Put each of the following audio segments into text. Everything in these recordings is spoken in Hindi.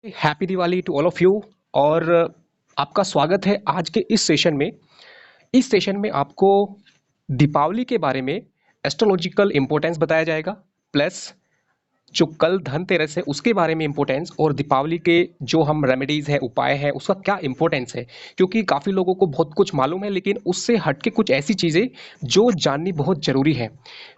Happy Diwali to all of you. और आपका स्वागत है आज के इस सेशन में। इस सेशन में आपको दीपावली के बारे में एस्ट्रोलॉजिकल इंपॉर्टेंस बताया जाएगा, प्लस जो कल धनतेरस है उसके बारे में इंपॉर्टेंस, और दीपावली के जो हम रेमेडीज है, उपाय है, उसका क्या इंपॉर्टेंस है। क्योंकि काफ़ी लोगों को बहुत कुछ मालूम है, लेकिन उससे हटके कुछ ऐसी चीज़ें जो जाननी बहुत ज़रूरी है।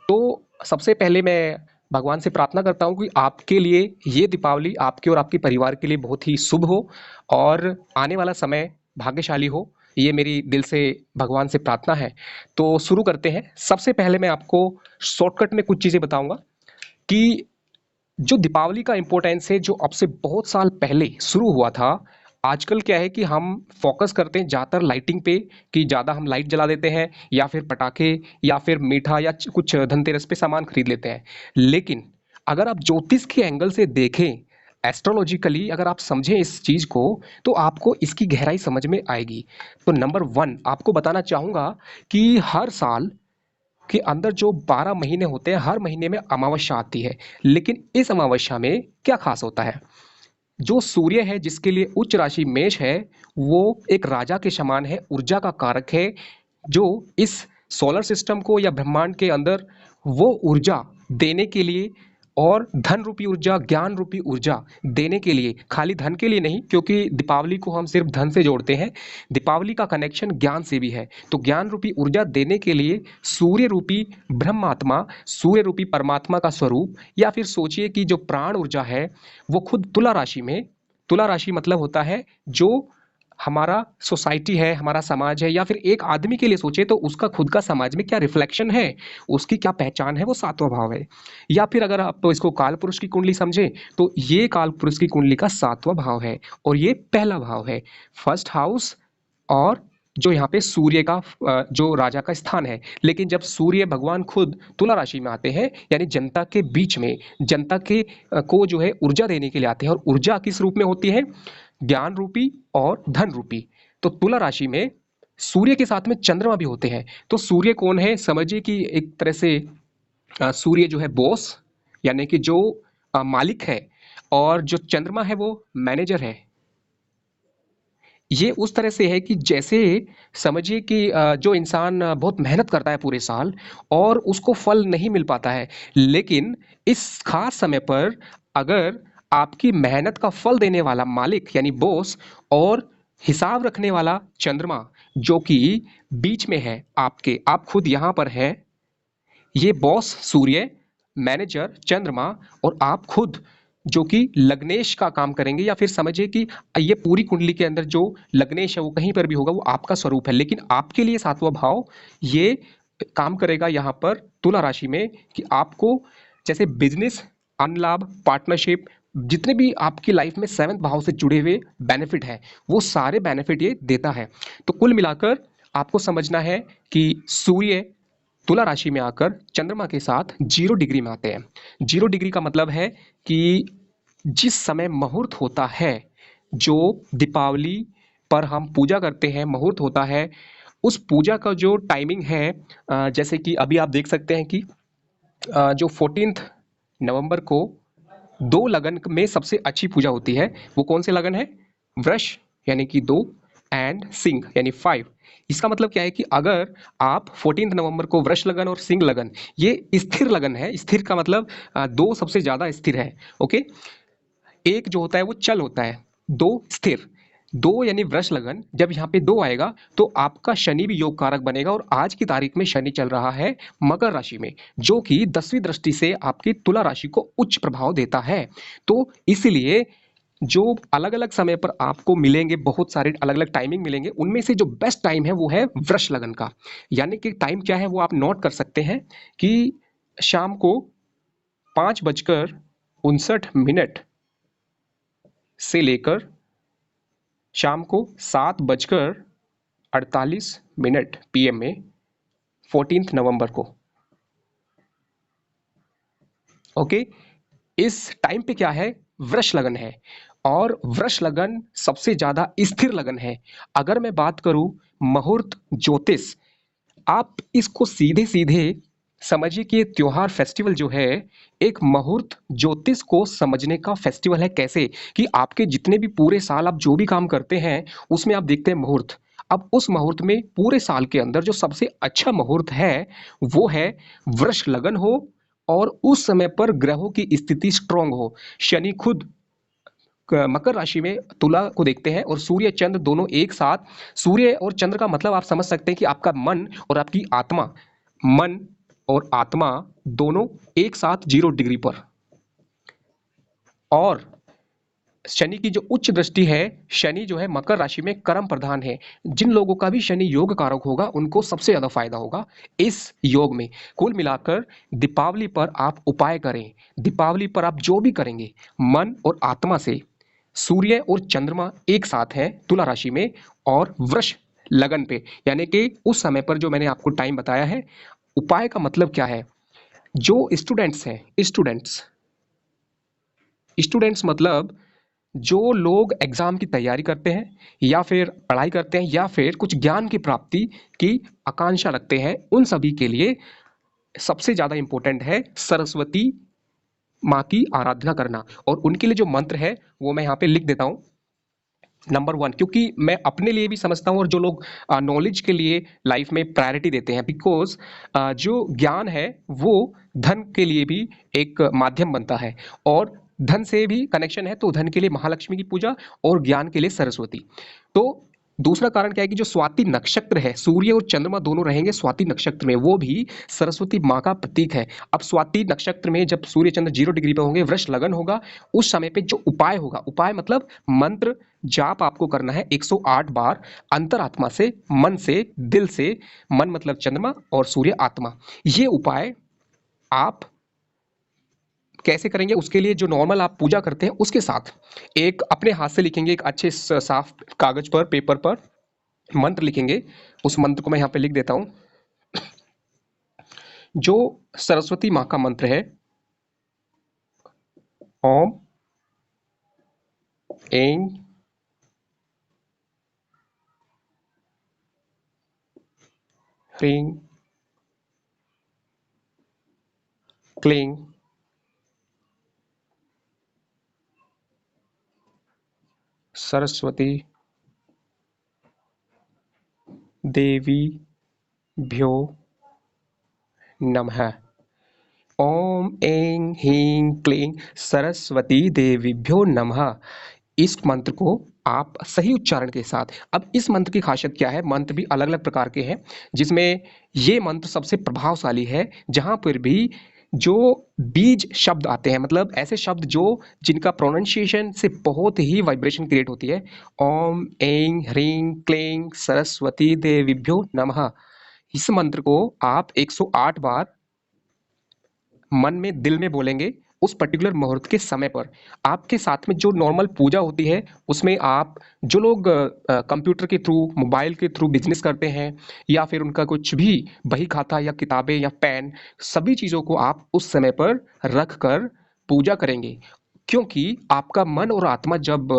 तो सबसे पहले मैं भगवान से प्रार्थना करता हूँ कि आपके लिए ये दीपावली आपके और आपके परिवार के लिए बहुत ही शुभ हो और आने वाला समय भाग्यशाली हो। ये मेरी दिल से भगवान से प्रार्थना है। तो शुरू करते हैं। सबसे पहले मैं आपको शॉर्टकट में कुछ चीज़ें बताऊंगा कि जो दीपावली का इम्पोर्टेंस है, जो अब से बहुत साल पहले शुरू हुआ था। आजकल क्या है कि हम फोकस करते हैं ज़्यादातर लाइटिंग पे, कि ज़्यादा हम लाइट जला देते हैं या फिर पटाखे या फिर मीठा या कुछ धनतेरस पे सामान खरीद लेते हैं। लेकिन अगर आप ज्योतिष के एंगल से देखें, एस्ट्रोलॉजिकली अगर आप समझें इस चीज़ को, तो आपको इसकी गहराई समझ में आएगी। तो नंबर वन आपको बताना चाहूँगा कि हर साल के अंदर जो 12 महीने होते हैं, हर महीने में अमावस्या आती है। लेकिन इस अमावस्या में क्या खास होता है? जो सूर्य है, जिसके लिए उच्च राशि मेष है, वो एक राजा के समान है, ऊर्जा का कारक है, जो इस सोलर सिस्टम को या ब्रह्मांड के अंदर वो ऊर्जा देने के लिए, और धन रूपी ऊर्जा, ज्ञान रूपी ऊर्जा देने के लिए, खाली धन के लिए नहीं, क्योंकि दीपावली को हम सिर्फ धन से जोड़ते हैं। दीपावली का कनेक्शन ज्ञान से भी है। तो ज्ञान रूपी ऊर्जा देने के लिए सूर्य रूपी ब्रह्मात्मा, सूर्य रूपी परमात्मा का स्वरूप, या फिर सोचिए कि जो प्राण ऊर्जा है वो खुद तुला राशि में, तुला राशि मतलब होता है जो हमारा सोसाइटी है, हमारा समाज है, या फिर एक आदमी के लिए सोचे तो उसका खुद का समाज में क्या रिफ्लेक्शन है, उसकी क्या पहचान है, वो सातवां भाव है। या फिर अगर आप तो इसको काल पुरुष की कुंडली समझे, तो ये काल पुरुष की कुंडली का सातवां भाव है, और ये पहला भाव है, फर्स्ट हाउस। और जो यहाँ पे सूर्य का जो राजा का स्थान है। लेकिन जब सूर्य भगवान खुद तुला राशि में आते हैं, यानी जनता के बीच में, जनता के को जो है ऊर्जा देने के लिए आते हैं, और ऊर्जा किस रूप में होती है? ज्ञान रूपी और धन रूपी। तो तुला राशि में सूर्य के साथ में चंद्रमा भी होते हैं। तो सूर्य कौन है? समझिए कि एक तरह से सूर्य जो है बॉस, यानी कि जो मालिक है, और जो चंद्रमा है वो मैनेजर है। ये उस तरह से है कि जैसे समझिए कि जो इंसान बहुत मेहनत करता है पूरे साल, और उसको फल नहीं मिल पाता है, लेकिन इस खास समय पर अगर आपकी मेहनत का फल देने वाला मालिक यानी बॉस, और हिसाब रखने वाला चंद्रमा जो कि बीच में है आपके, आप खुद यहाँ पर हैं, ये बॉस सूर्य, मैनेजर चंद्रमा, और आप खुद जो कि लग्नेश का काम करेंगे, या फिर समझिए कि ये पूरी कुंडली के अंदर जो लग्नेश है वो कहीं पर भी होगा, वो आपका स्वरूप है। लेकिन आपके लिए सातवां भाव ये काम करेगा यहाँ पर तुला राशि में, कि आपको जैसे बिजनेस, अनलाभ, पार्टनरशिप, जितने भी आपकी लाइफ में सेवंथ भाव से जुड़े हुए बेनिफिट है, वो सारे बेनिफिट ये देता है। तो कुल मिलाकर आपको समझना है कि सूर्य तुला राशि में आकर चंद्रमा के साथ 0 डिग्री में आते हैं। 0 डिग्री का मतलब है कि जिस समय मुहूर्त होता है, जो दीपावली पर हम पूजा करते हैं, मुहूर्त होता है, उस पूजा का जो टाइमिंग है, जैसे कि अभी आप देख सकते हैं कि जो 14 नवंबर को दो लगन में सबसे अच्छी पूजा होती है। वो कौन से लगन है? वृष यानी कि 2, एंड सिंह यानी 5। इसका मतलब क्या है कि अगर आप 14 नवंबर को वृष लगन और सिंह लगन, ये स्थिर लगन है। स्थिर का मतलब दो सबसे ज्यादा स्थिर है। ओके, एक जो होता है वो चल होता है, दो स्थिर। दो यानी वृष लगन, जब यहाँ पे दो आएगा तो आपका शनि भी योग कारक बनेगा, और आज की तारीख में शनि चल रहा है मकर राशि में, जो कि 10वीं दृष्टि से आपकी तुला राशि को उच्च प्रभाव देता है। तो इसलिए जो अलग अलग समय पर आपको मिलेंगे, बहुत सारे अलग अलग टाइमिंग मिलेंगे, उनमें से जो बेस्ट टाइम है वो है वृष लगन का। यानी कि टाइम क्या है वो आप नोट कर सकते हैं कि शाम को 5:59 से लेकर शाम को 7:48 पीएम में 14 नवंबर को। ओके, इस टाइम पे क्या है? वृष लगन है, और वृष लगन सबसे ज्यादा स्थिर लगन है। अगर मैं बात करूं मुहूर्त ज्योतिष, आप इसको सीधे सीधे समझिए कि ये त्योहार फेस्टिवल जो है एक मुहूर्त ज्योतिष को समझने का फेस्टिवल है। कैसे कि आपके जितने भी पूरे साल आप जो भी काम करते हैं उसमें आप देखते हैं मुहूर्त। अब उस मुहूर्त में पूरे साल के अंदर जो सबसे अच्छा मुहूर्त है वो है वृष लगन हो और उस समय पर ग्रहों की स्थिति स्ट्रांग हो। शनि खुद मकर राशि में तुला को देखते हैं और सूर्य चंद्र दोनों एक साथ। सूर्य और चंद्र का मतलब आप समझ सकते हैं कि आपका मन और आपकी आत्मा, मन और आत्मा दोनों एक साथ 0 डिग्री पर। और शनि की जो उच्च दृष्टि है, शनि जो है मकर राशि में कर्म प्रधान है। जिन लोगों का भी शनि योग कारक होगा उनको सबसे ज्यादा फायदा होगा इस योग में। कुल मिलाकर दीपावली पर आप उपाय करें, दीपावली पर आप जो भी करेंगे मन और आत्मा से। सूर्य और चंद्रमा एक साथ हैं तुला राशि में और वृष लगन पे, यानी कि उस समय पर जो मैंने आपको टाइम बताया है। उपाय का मतलब क्या है? जो स्टूडेंट्स हैं, स्टूडेंट्स स्टूडेंट्स मतलब जो लोग एग्जाम की तैयारी करते हैं या फिर पढ़ाई करते हैं या फिर कुछ ज्ञान की प्राप्ति की आकांक्षा रखते हैं, उन सभी के लिए सबसे ज्यादा इंपॉर्टेंट है सरस्वती माँ की आराधना करना। और उनके लिए जो मंत्र है वो मैं यहाँ पे लिख देता हूँ। नंबर वन, क्योंकि मैं अपने लिए भी समझता हूँ और जो लोग नॉलेज के लिए लाइफ में प्रायोरिटी देते हैं, बिकॉज जो ज्ञान है वो धन के लिए भी एक माध्यम बनता है। और धन से भी कनेक्शन है तो धन के लिए महालक्ष्मी की पूजा और ज्ञान के लिए सरस्वती। तो दूसरा कारण क्या है कि जो स्वाति नक्षत्र है, सूर्य और चंद्रमा दोनों रहेंगे स्वाति नक्षत्र में, वो भी सरस्वती माँ का प्रतीक है। अब स्वाति नक्षत्र में जब सूर्य चंद्र 0 डिग्री पे होंगे, वृष लगन होगा, उस समय पे जो उपाय होगा, उपाय मतलब मंत्र जाप आपको करना है 108 बार अंतरात्मा से, मन से, दिल से। मन मतलब चंद्रमा और सूर्य आत्मा। ये उपाय आप कैसे करेंगे? उसके लिए जो नॉर्मल आप पूजा करते हैं उसके साथ एक अपने हाथ से लिखेंगे, एक अच्छे साफ कागज पर, पेपर पर मंत्र लिखेंगे। उस मंत्र को मैं यहाँ पे लिख देता हूँ। जो सरस्वती माँ का मंत्र है, ओम ऐं ह्रीं क्लीं सरस्वती देवीभ्यो नमः। ओम ऐं ह्रीं क्लीं सरस्वती देवीभ्यो नमः। इस मंत्र को आप सही उच्चारण के साथ, अब इस मंत्र की खासियत क्या है, मंत्र भी अलग अलग प्रकार के हैं जिसमें ये मंत्र सबसे प्रभावशाली है। जहां पर भी जो बीज शब्द आते हैं, मतलब ऐसे शब्द जो जिनका प्रोनाउंसिएशन से बहुत ही वाइब्रेशन क्रिएट होती है, ओम ऐं ह्रीं क्लीं सरस्वती देवीभ्यो नमः, इस मंत्र को आप 108 बार मन में, दिल में बोलेंगे उस पर्टिकुलर मुहूर्त के समय पर। आपके साथ में जो नॉर्मल पूजा होती है उसमें आप, जो लोग कंप्यूटर के थ्रू, मोबाइल के थ्रू बिजनेस करते हैं या फिर उनका कुछ भी बही खाता या किताबें या पेन, सभी चीज़ों को आप उस समय पर रख कर पूजा करेंगे। क्योंकि आपका मन और आत्मा जब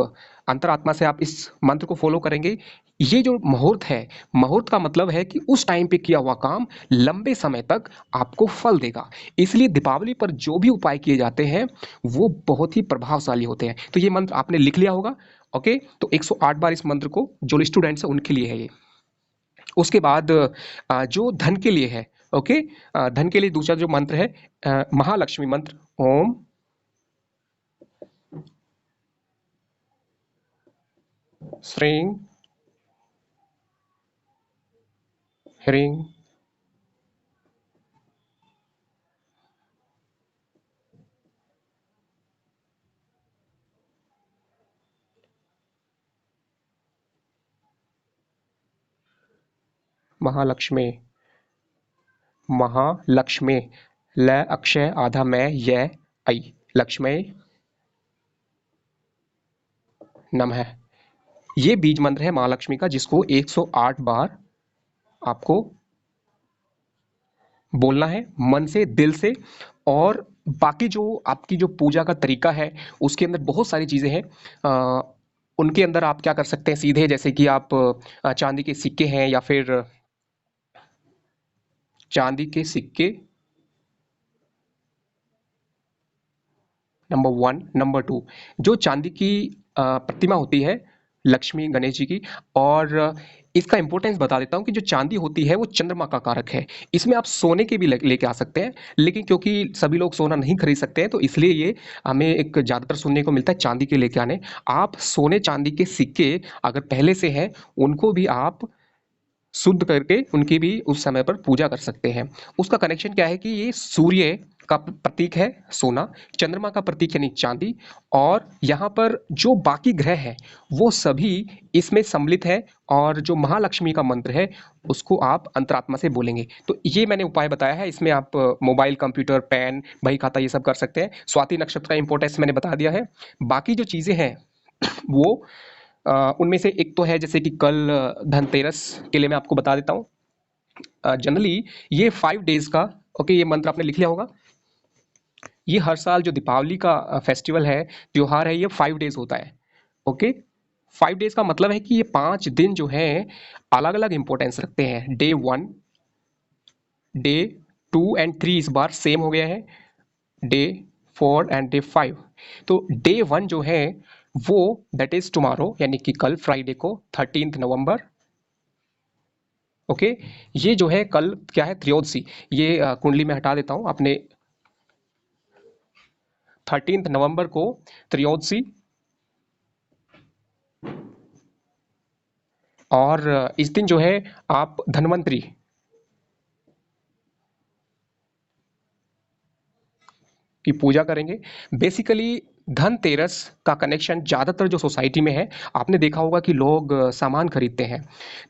अंतरात्मा से आप इस मंत्र को फॉलो करेंगे, ये जो मुहूर्त है, मुहूर्त का मतलब है कि उस टाइम पे किया हुआ काम लंबे समय तक आपको फल देगा। इसलिए दीपावली पर जो भी उपाय किए जाते हैं वो बहुत ही प्रभावशाली होते हैं। तो ये मंत्र आपने लिख लिया होगा। ओके, तो 108 बार इस मंत्र को, जो स्टूडेंट्स हैं उनके लिए है ये। उसके बाद जो धन के लिए है, ओके, धन के लिए दूसरा जो मंत्र है महालक्ष्मी मंत्र, ओम श्रीं ह्रीं महालक्ष्मी, महालक्ष्मी, ल अक्षय आधा मैं य ऐ, लक्ष्मी नमः। ये बीज मंत्र है महालक्ष्मी का, जिसको 108 बार आपको बोलना है मन से, दिल से। और बाकी जो आपकी जो पूजा का तरीका है उसके अंदर बहुत सारी चीज़ें हैं। उनके अंदर आप क्या कर सकते हैं सीधे, जैसे कि आप चांदी के सिक्के हैं या फिर चांदी के सिक्के नंबर 1, नंबर 2, जो चांदी की प्रतिमा होती है लक्ष्मी गणेश जी की, और इसका इंपॉर्टेंस बता देता हूँ कि जो चांदी होती है वो चंद्रमा का कारक है। इसमें आप सोने के भी लेके आ सकते हैं, लेकिन क्योंकि सभी लोग सोना नहीं खरीद सकते हैं तो इसलिए ये हमें एक ज़्यादातर सुनने को मिलता है चांदी के लेके आने। आप सोने चांदी के सिक्के अगर पहले से हैं उनको भी आप शुद्ध करके उनकी भी उस समय पर पूजा कर सकते हैं। उसका कनेक्शन क्या है कि ये सूर्य का प्रतीक है सोना, चंद्रमा का प्रतीक यानी चांदी, और यहाँ पर जो बाकी ग्रह हैं वो सभी इसमें सम्मिलित है, और जो महालक्ष्मी का मंत्र है उसको आप अंतरात्मा से बोलेंगे। तो ये मैंने उपाय बताया है, इसमें आप मोबाइल, कंप्यूटर, पेन, बही खाता ये सब कर सकते हैं। स्वाति नक्षत्र का इंपॉर्टेंस मैंने बता दिया है। बाकी जो चीज़ें हैं वो उनमें से एक तो है जैसे कि कल धनतेरस के लिए मैं आपको बता देता हूँ। जनरली ये 5 डेज का, ओके, ये मंत्र आपने लिख लिया होगा। ये हर साल जो दीपावली का फेस्टिवल है, त्योहार है, ये 5 डेज होता है। ओके, 5 डेज का मतलब है कि ये 5 दिन जो है अलग अलग इंपॉर्टेंस रखते हैं। डे 1, डे 2 एंड 3 इस बार सेम हो गया है, डे 4 एंड डे 5। तो डे 1 जो है वो दैट इज टुमारो, यानी कि कल फ्राइडे को 13 नवंबर। ओके, ये जो है कल क्या है, त्रयोदशी। ये कुंडली में हटा देता हूं अपने, 13 नवंबर को त्रयोदशी, और इस दिन जो है आप धन्वंतरी की पूजा करेंगे। बेसिकली धनतेरस का कनेक्शन ज़्यादातर जो सोसाइटी में है, आपने देखा होगा कि लोग सामान खरीदते हैं,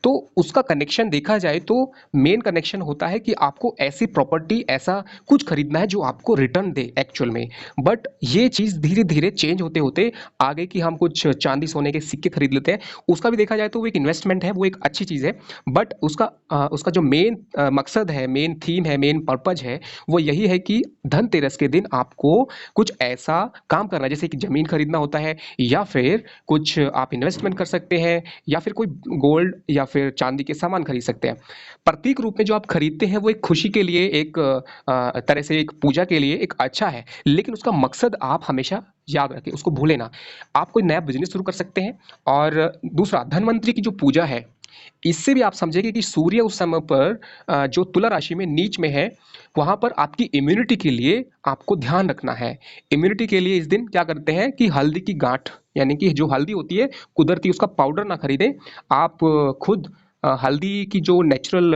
तो उसका कनेक्शन देखा जाए तो मेन कनेक्शन होता है कि आपको ऐसी प्रॉपर्टी, ऐसा कुछ खरीदना है जो आपको रिटर्न दे एक्चुअल में। बट ये चीज़ धीरे धीरे चेंज होते होते आगे कि हम कुछ चांदी सोने के सिक्के खरीद लेते हैं, उसका भी देखा जाए तो वो एक इन्वेस्टमेंट है, वो एक अच्छी चीज़ है। बट उसका जो मेन मकसद है, मेन थीम है, मेन पर्पज है, वो यही है कि धनतेरस के दिन आपको कुछ ऐसा काम करना है, जैसे कि जमीन खरीदना होता है, या फिर कुछ आप इन्वेस्टमेंट कर सकते हैं, या फिर कोई गोल्ड या फिर चांदी के सामान खरीद सकते हैं। प्रतीक रूप में जो आप खरीदते हैं वो एक खुशी के लिए, एक तरह से एक पूजा के लिए एक अच्छा है, लेकिन उसका मकसद आप हमेशा याद रखें, उसको भूलें ना। आप कोई नया बिजनेस शुरू कर सकते हैं। और दूसरा, धनवंतरी की जो पूजा है, इससे भी आप समझेंगे कि सूर्य उस समय पर जो तुला राशि में नीच में है, वहां पर आपकी इम्यूनिटी के लिए आपको ध्यान रखना है। इम्यूनिटी के लिए इस दिन क्या करते हैं कि हल्दी की गांठ, यानी कि जो हल्दी होती है कुदरती, उसका पाउडर ना खरीदें। आप खुद हल्दी की जो नेचुरल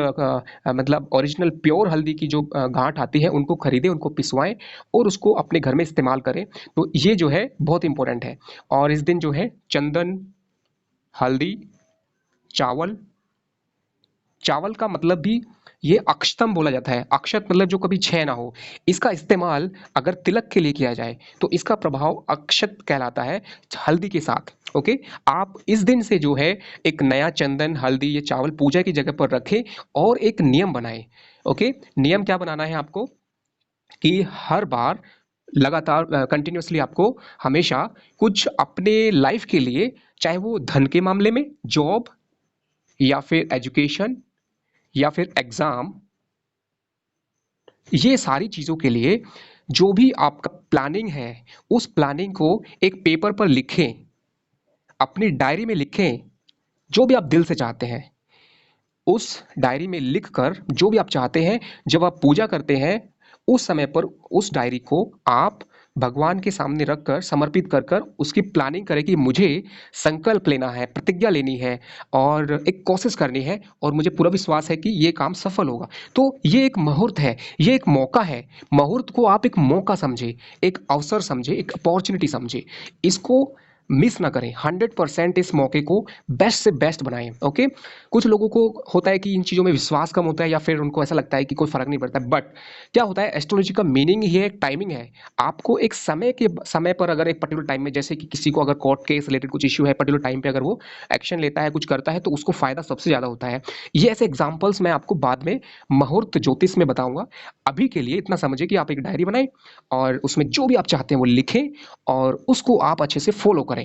मतलब ओरिजिनल प्योर हल्दी की जो गांठ आती है उनको खरीदें, उनको पिसवाएं और उसको अपने घर में इस्तेमाल करें। तो ये जो है बहुत इंपॉर्टेंट है। और इस दिन जो है चंदन, हल्दी, चावल, चावल का मतलब भी ये अक्षतम बोला जाता है। अक्षत मतलब जो कभी क्षय ना हो। इसका इस्तेमाल अगर तिलक के लिए किया जाए तो इसका प्रभाव अक्षत कहलाता है, हल्दी के साथ। ओके, आप इस दिन से जो है एक नया चंदन, हल्दी, ये चावल पूजा की जगह पर रखें और एक नियम बनाएं। ओके, नियम क्या बनाना है आपको कि हर बार लगातार कंटिन्यूअसली आपको हमेशा कुछ अपने लाइफ के लिए, चाहे वो धन के मामले में, जॉब, या फिर एजुकेशन, या फिर एग्जाम, ये सारी चीज़ों के लिए जो भी आपका प्लानिंग है उस प्लानिंग को एक पेपर पर लिखें, अपनी डायरी में लिखें। जो भी आप दिल से चाहते हैं उस डायरी में लिख कर, जो भी आप चाहते हैं, जब आप पूजा करते हैं उस समय पर उस डायरी को आप भगवान के सामने रखकर, समर्पित कर कर उसकी प्लानिंग करें कि मुझे संकल्प लेना है, प्रतिज्ञा लेनी है और एक कोशिश करनी है, और मुझे पूरा विश्वास है कि ये काम सफल होगा। तो ये एक मुहूर्त है, ये एक मौका है। मुहूर्त को आप एक मौका समझे, एक अवसर समझे, एक अपॉर्चुनिटी समझे। इसको मिस ना करें। 100% इस मौके को बेस्ट से बेस्ट बनाएं। ओके, कुछ लोगों को होता है कि इन चीज़ों में विश्वास कम होता है, या फिर उनको ऐसा लगता है कि कोई फर्क नहीं पड़ता। बट क्या होता है, एस्ट्रोलॉजी का मीनिंग ही एक टाइमिंग है। आपको एक समय पर, अगर एक पर्टिकुलर टाइम में, जैसे कि किसी को अगर कोर्ट केस रिलेटेड कुछ इश्यू है, पर्टिकुलर टाइम पे अगर वो एक्शन लेता है, कुछ करता है, तो उसको फायदा सबसे ज़्यादा होता है। ये ऐसे एग्जाम्पल्स मैं आपको बाद में मुहूर्त ज्योतिष में बताऊंगा। अभी के लिए इतना समझिए कि आप एक डायरी बनाएं और उसमें जो भी आप चाहते हैं वो लिखें और उसको आप अच्छे से फॉलो करें।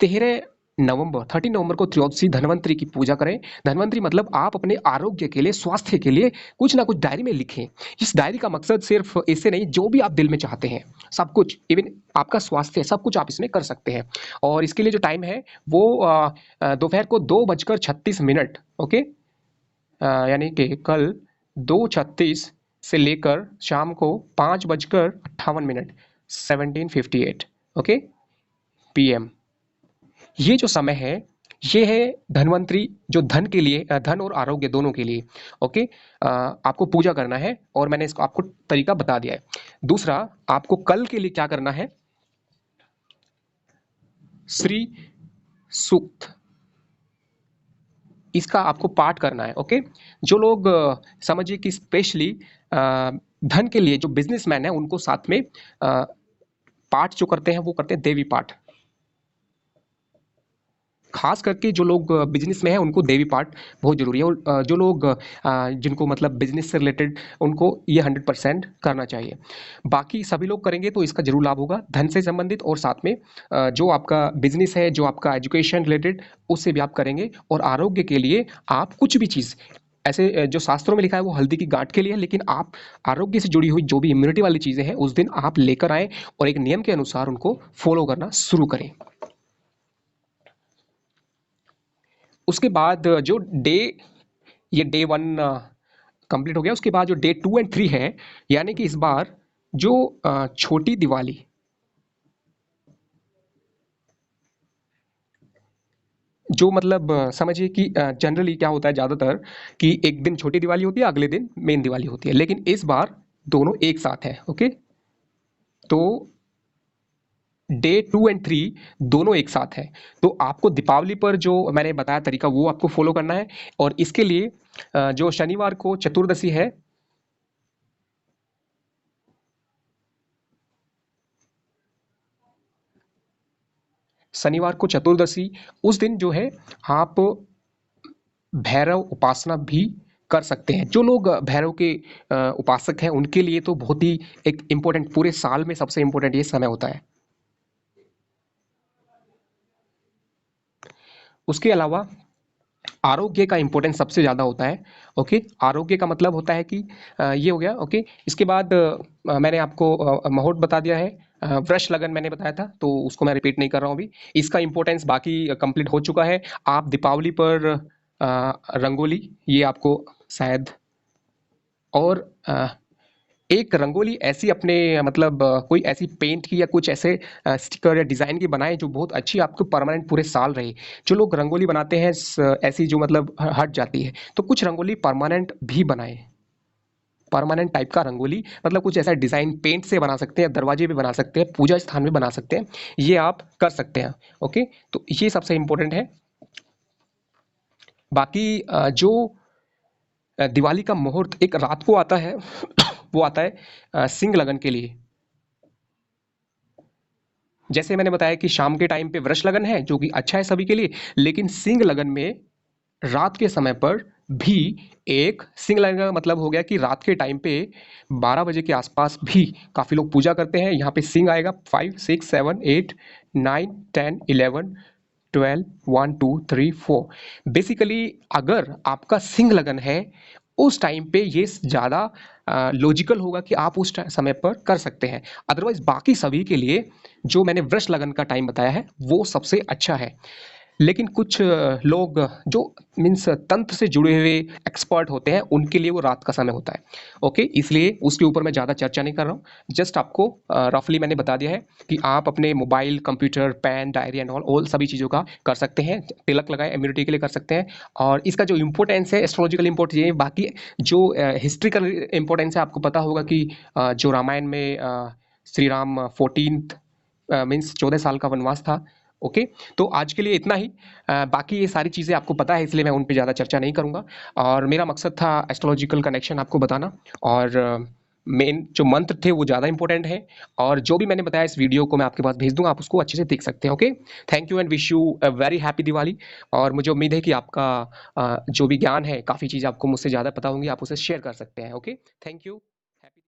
13 नवंबर 13 नवंबर को त्रयोदशी धन्वंतरि की पूजा करें। धन्वंतरि मतलब आप अपने आरोग्य के लिए, स्वास्थ्य के लिए कुछ ना कुछ डायरी में लिखें। इस डायरी का मकसद सिर्फ इससे नहीं, जो भी आप दिल में चाहते हैं सब कुछ, इवन आपका स्वास्थ्य, सब कुछ आप इसमें कर सकते हैं। और इसके लिए जो टाइम है वो दोपहर को 2:36 ओके, यानी कि कल 2:36 से लेकर शाम को 5:58 17:58 ओके PM। ये जो समय है ये है धन्वंतरि, जो धन के लिए, धन और आरोग्य दोनों के लिए। ओके, आपको पूजा करना है और मैंने इसको आपको तरीका बता दिया है। दूसरा, आपको कल के लिए क्या करना है, श्री सूक्त, इसका आपको पाठ करना है। ओके, जो लोग समझिए कि स्पेशली धन के लिए जो बिजनेसमैन है उनको साथ में पाठ जो करते हैं वो करते हैं देवी पाठ। खास करके जो लोग बिजनेस में है उनको देवी पाठ बहुत जरूरी है। और जो लोग जिनको मतलब बिजनेस से रिलेटेड, उनको ये 100% करना चाहिए। बाकी सभी लोग करेंगे तो इसका जरूर लाभ होगा, धन से संबंधित और साथ में जो आपका बिजनेस है, जो आपका एजुकेशन रिलेटेड, उससे भी आप करेंगे। और आरोग्य के लिए आप कुछ भी चीज़ ऐसे, जो शास्त्रों में लिखा है वो हल्दी की गांठ के लिए है, लेकिन आप आरोग्य से जुड़ी हुई जो भी इम्यूनिटी वाली चीज़ें हैं उस दिन आप लेकर आएँ और एक नियम के अनुसार उनको फॉलो करना शुरू करें। उसके बाद जो डे, ये डे 1 कंप्लीट हो गया। उसके बाद जो डे 2 एंड 3 है, यानी कि इस बार जो छोटी दिवाली, जो मतलब समझिए कि जनरली क्या होता है ज़्यादातर कि एक दिन छोटी दिवाली होती है, अगले दिन मेन दिवाली होती है, लेकिन इस बार दोनों एक साथ है। ओके, तो डे 2 एंड 3 दोनों एक साथ है। तो आपको दीपावली पर जो मैंने बताया तरीका वो आपको फॉलो करना है। और इसके लिए जो शनिवार को चतुर्दशी है, शनिवार को चतुर्दशी, उस दिन जो है आप भैरव उपासना भी कर सकते हैं। जो लोग भैरव के उपासक हैं उनके लिए तो बहुत ही एक इम्पोर्टेंट, पूरे साल में सबसे इम्पोर्टेंट ये समय होता है। उसके अलावा आरोग्य का इम्पोर्टेंस सबसे ज़्यादा होता है। ओके, आरोग्य का मतलब होता है कि ये हो गया। ओके, इसके बाद मैंने आपको मुहूर्त बता दिया है, वृष लगन मैंने बताया था, तो उसको मैं रिपीट नहीं कर रहा हूँ अभी। इसका इम्पोर्टेंस बाकी कंप्लीट हो चुका है। आप दीपावली पर रंगोली, ये आपको शायद, और एक रंगोली ऐसी अपने मतलब कोई ऐसी पेंट की या कुछ ऐसे स्टिकर या डिज़ाइन की बनाएं जो बहुत अच्छी आपको परमानेंट पूरे साल रहे। जो लोग रंगोली बनाते हैं ऐसी जो मतलब हट जाती है, तो कुछ रंगोली परमानेंट भी बनाएं। परमानेंट टाइप का रंगोली मतलब कुछ ऐसा डिज़ाइन पेंट से बना सकते हैं, दरवाजे भी बना सकते हैं, पूजा स्थान भी बना सकते हैं, ये आप कर सकते हैं। ओके, तो ये सबसे इम्पोर्टेंट है। बाकी जो दिवाली का मुहूर्त एक रात को आता है वो आता है सिंह लगन के लिए। जैसे मैंने बताया कि शाम के टाइम पे वृष लगन है जो कि अच्छा है सभी के लिए, लेकिन सिंह लगन में रात के समय पर भी, एक सिंह लगन का मतलब हो गया कि रात के टाइम पे 12 बजे के आसपास भी काफ़ी लोग पूजा करते हैं। यहाँ पे सिंह आएगा 5 6 7 8 9 10 11 12 1 2 3 4। बेसिकली अगर आपका सिंह लगन है उस टाइम पे ये ज़्यादा लॉजिकल होगा कि आप उस समय पर कर सकते हैं। अदरवाइज बाकी सभी के लिए जो मैंने वृष लगन का टाइम बताया है वो सबसे अच्छा है। लेकिन कुछ लोग जो मीन्स तंत्र से जुड़े हुए एक्सपर्ट होते हैं उनके लिए वो रात का समय होता है। ओके, इसलिए उसके ऊपर मैं ज़्यादा चर्चा नहीं कर रहा हूँ। जस्ट आपको रफली मैंने बता दिया है कि आप अपने mobile, computer, pen, diary and all सभी चीज़ों का कर सकते हैं। तिलक लगाए इम्यूनिटी के लिए कर सकते हैं। और इसका जो इम्पोर्टेंस है, एस्ट्रोलॉजिकल इम्पोर्टेंस, ये बाकी जो हिस्ट्रिकल इम्पोर्टेंस है, आपको पता होगा कि जो रामायण में श्री राम 14th मीन्स 14 साल का वनवास था। ओके, तो आज के लिए इतना ही। बाकी ये सारी चीज़ें आपको पता है इसलिए मैं उन पे ज़्यादा चर्चा नहीं करूँगा। और मेरा मकसद था एस्ट्रोलॉजिकल कनेक्शन आपको बताना। और मेन जो मंत्र थे वो ज़्यादा इंपॉर्टेंट है। और जो भी मैंने बताया इस वीडियो को मैं आपके पास भेज दूंगा, आप उसको अच्छे से देख सकते हैं। Okay, thank you and wish you a very happy Diwali. और मुझे उम्मीद है कि आपका जो भी ज्ञान है, काफ़ी चीज़ें आपको मुझसे ज़्यादा पता होंगी, आप उसे शेयर कर सकते हैं। Okay, thank you.